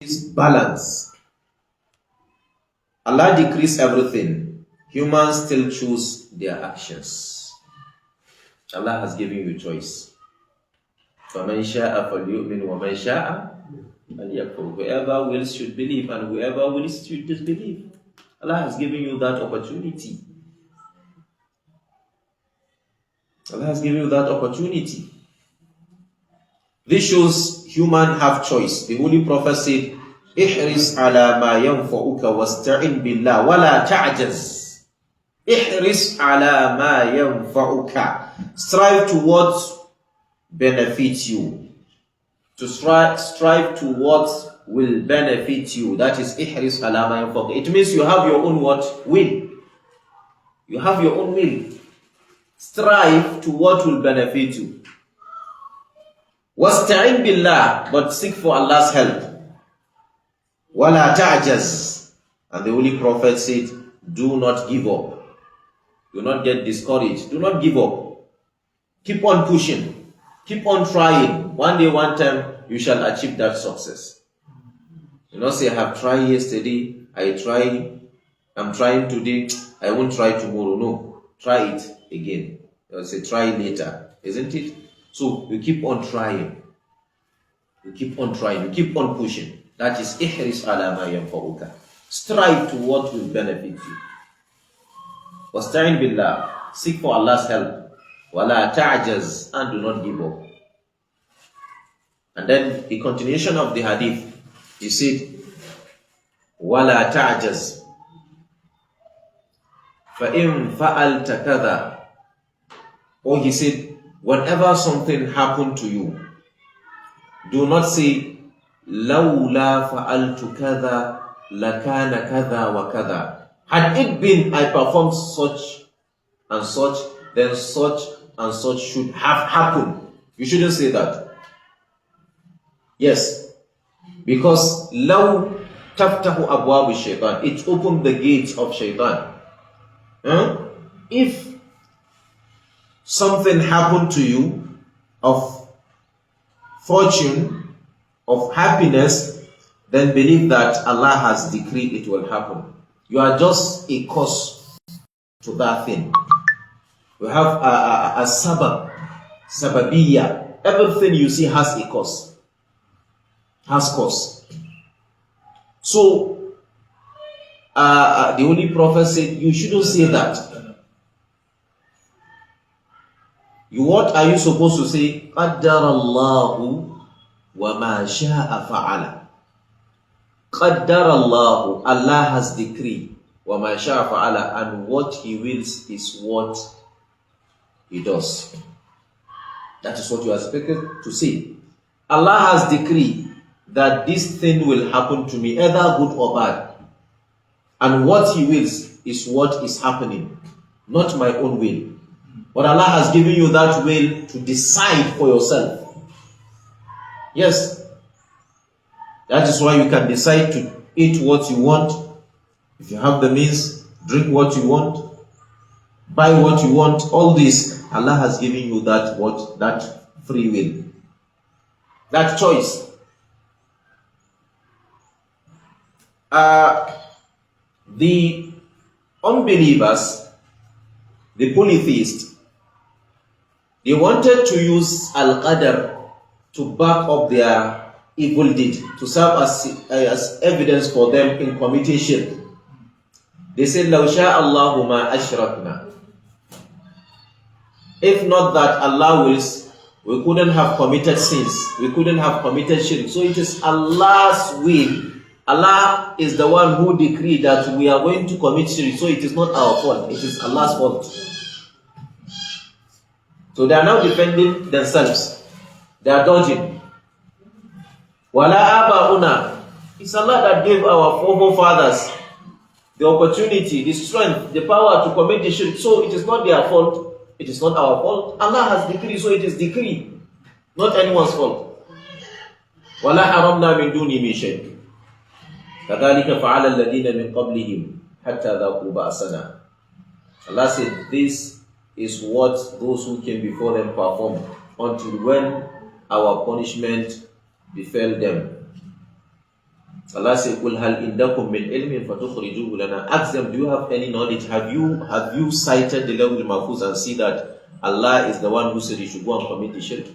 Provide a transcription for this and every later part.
is balance. Allah decrees everything. Humans still choose their actions. Allah has given you choice. فَمَنْ شَاءَ فَلْيُؤْمِنْ وَمَنْ شَاءَ فَلْيَكْفُرْ. Whoever wills should believe and whoever wills should disbelieve. Allah has given you that opportunity. Allah has given you that opportunity. This shows humans have choice. The Holy Prophet said, احرص على ما ينفعك واستعن بالله ولا تعجز. احرص على ما ينفعك. Strive to what benefits you. To strive to what will benefit you. That is احرص على ما ينفعك. It means you have your own what? Will. You have your own will. Strive to what will benefit you. واستعن بالله, but seek for Allah's help. وَلَا تَعْجَزْ. And the Holy Prophet said, do not give up. Do not get discouraged. Do not give up. Keep on pushing. Keep on trying. One day, one time, you shall achieve that success. You not say, I have tried yesterday, I'm trying today, I won't try tomorrow. No. Try it again. You say, try later. Isn't it? So, you keep on trying. You keep on trying. You keep on pushing. That is ihris ala ma yanfa'uka. Strive to what will benefit you. Wasta'in billah. Seek for Allah's help. Wala ta'jaz. And do not give up. And then the continuation of the hadith, he said, Wala ta'jaz. Fa'in fa'alta kadha. Or he said, whenever something happened to you, do not say, لولا فعلت كذا لكان كذا وكذا. Had it been I performed such and such, then such and such should have happened. You shouldn't say that. Yes, because لو تفتح أبواب الشيطان, it opened the gates of shaitan. If something happened to you of fortune, of happiness, then believe that Allah has decreed it will happen. You are just a cause to that thing. We have a sabab, sababiyya. Everything you see has a cause. Has cause. So, the Holy Prophet said, you shouldn't say that. What are you supposed to say? قَدَّرَ اللَّهُ وَمَا شَاءَ فَعَلَ. قَدَّرَ اللَّهُ, Allah has decreed. وَمَا شَاءَ فَعَلَ, and what He wills is what He does. That is what you are expected to say. Allah has decreed that this thing will happen to me, either good or bad. And what He wills is what is happening, not my own will. But Allah has given you that will to decide for yourself. Yes. That is why you can decide to eat what you want. If you have the means, drink what you want, buy what you want. All this, Allah has given you that free will. That choice. The unbelievers, the polytheists, they wanted to use Al-Qadr to back up their evil deed, to serve as evidence for them in committing shirk. They said, لَوْ شَاءَ اللَّهُ مَا أَشْرَكْنَا. If not that Allah wills, we couldn't have committed sins. We couldn't have committed shirk. So it is Allah's will. Allah is the one who decreed that we are going to commit shirk. So it is not our fault. It is Allah's fault. So they are now defending themselves. They are dodging. Wala aba'una. It's Allah that gave our forefathers the opportunity, the strength, the power to commit the shirk. So it is not their fault. It is not our fault. Allah has decreed, so it is decreed. Not anyone's fault. Wala haramna min duni min shay. كَذَلِكَ فَعَلَ الَّذِينَ مِنْ قَبْلِهِمْ حَتَّى ذَاقُوا بَأْسَنَا. Allah said, this is what those who came before them performed until when our punishment befell them. Allah said, "Qul hal indakum min ilmin fatukhrijuhu lana." Ask them, do you have any knowledge? Have you cited the Lawh al-Mahfuz and see that Allah is the one who said you should go and commit the shirk?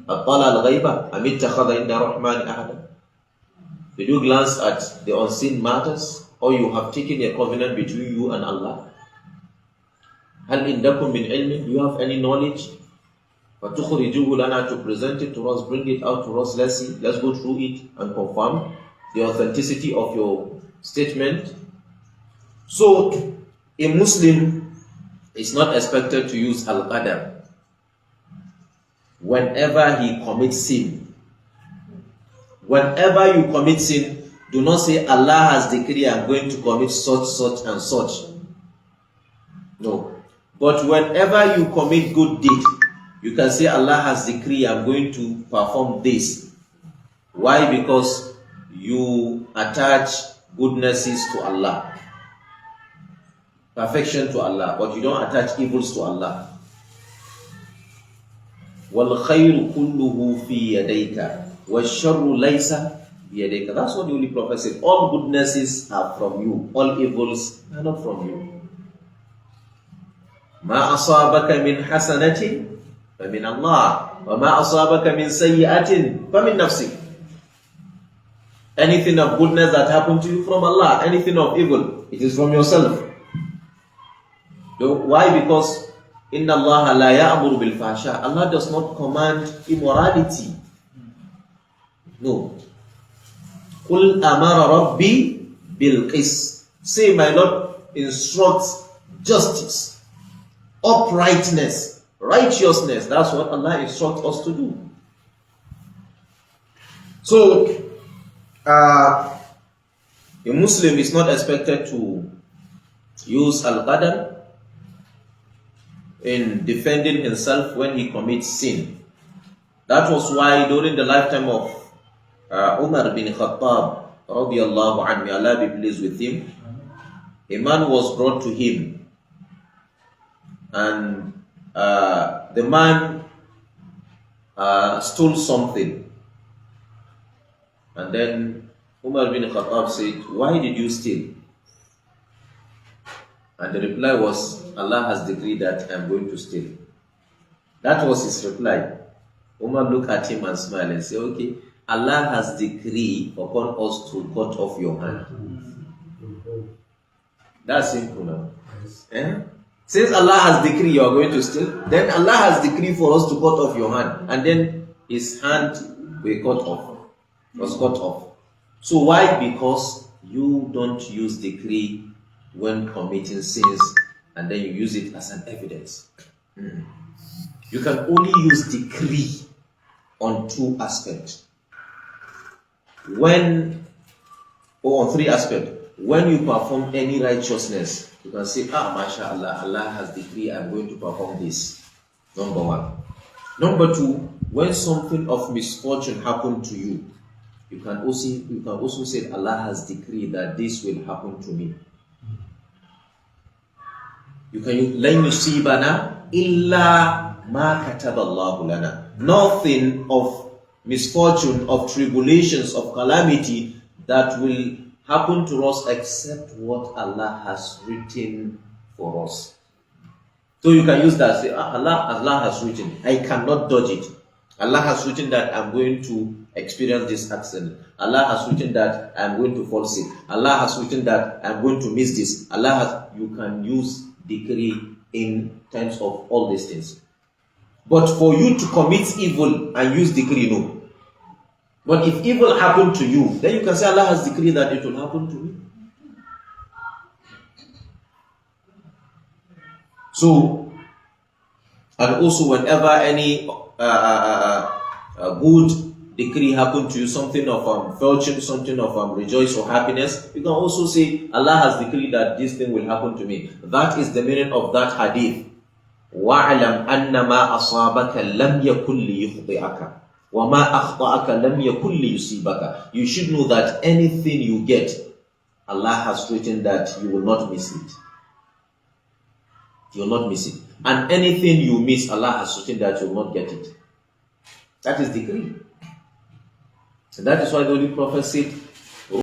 Attala al-ghayba am ittakhadha inda rahmani ahada. Did you glance at the unseen matters, or you have taken a covenant between you and Allah? Hal indakum min ilmin? Do you have any knowledge? Fatukhrijuhu lana, to present it to us, bring it out to us. Let's see, let's go through it and confirm the authenticity of your statement. So, a Muslim is not expected to use al-qadar whenever he commits sin. Whenever you commit sin, do not say Allah has decreed I'm going to commit such, such and such. No. But whenever you commit good deed, you can say Allah has decreed I'm going to perform this. Why? Because you attach goodnesses to Allah, perfection to Allah, but you don't attach evils to Allah. وَالْخَيْرُ كُلُّهُ فِي يَدَيْكَ وَالشَّرُّ لَيْسَ بِيَدَيْكَ. That's what the Holy Prophet said. All goodnesses are from you, all evils are not from you. مَا أَصَابَكَ مِنْ حَسَنَةٍ فَمِنَ اللَّهِ وَمَا أَصَابَكَ مِنْ سَيِّئَةٍ فَمِنْ نَفْسِكَ. Anything of goodness that happened to you, from Allah. Anything of evil, it is from yourself. Why? Because Inna Allah la ya'muru bil fahsha. Allah does not command immorality. No. Qul amara rabbi bil qis. Say, my Lord instructs justice, uprightness, righteousness. That's what Allah instructs us to do. So, a Muslim is not expected to use al-qadar in defending himself when he commits sin. That was why during the lifetime of Umar bin Khattab radiyallahu anhu, may Allah be pleased with him, a man was brought to him, and the man stole something. And then Umar bin Khattab said, "Why did you steal?" And the reply was, "Allah has decreed that I am going to steal." That was his reply. Umar looked at him and smiled and said, "Okay, Allah has decreed upon us to cut off your hand." That's simple now. Since Allah has decreed you are going to steal, then Allah has decreed for us to cut off your hand. And then his hand was cut off. So why? Because you don't use decree when committing sins, and then you use it as an evidence. You can only use decree on two aspects. On three aspects. When you perform any righteousness, you can say, mashallah, Allah has decreed I'm going to perform this. Number one. Number two, when something of misfortune happened to you, you can also say Allah has decreed that this will happen to me. You can use لَن يُصِيبَنَا إِلَّا مَا كَتَبَ اللَّهُ لَنَا. Nothing of misfortune, of tribulations, of calamity that will happen to us except what Allah has written for us. So you can use that, say, Allah has written, I cannot dodge it. Allah has written that I'm going to experience this accident. Allah has written that I'm going to fall sick. Allah has written that I'm going to miss this. You can use decree in terms of all these things. But for you to commit evil and use decree, no. But if evil happened to you, then you can say Allah has decreed that it will happen to me. So, and also whenever any good decree happened to you, something of fortune, something of rejoice or happiness, you can also say Allah has decreed that this thing will happen to me. That is the meaning of that hadith. وَعْلَمْ أَنَّمَا أَصَابَكَ لَمْ يَكُنْ لِيُخْطِئَكَ وَمَا أَخْطَأَكَ لَمْ يَكُنْ لِيُصِيبَكَ. You should know that anything you get, Allah has written that you will not miss it. You will not miss it. And anything you miss, Allah has written that you will not get it. That is decree. And that is why the Holy Prophet said,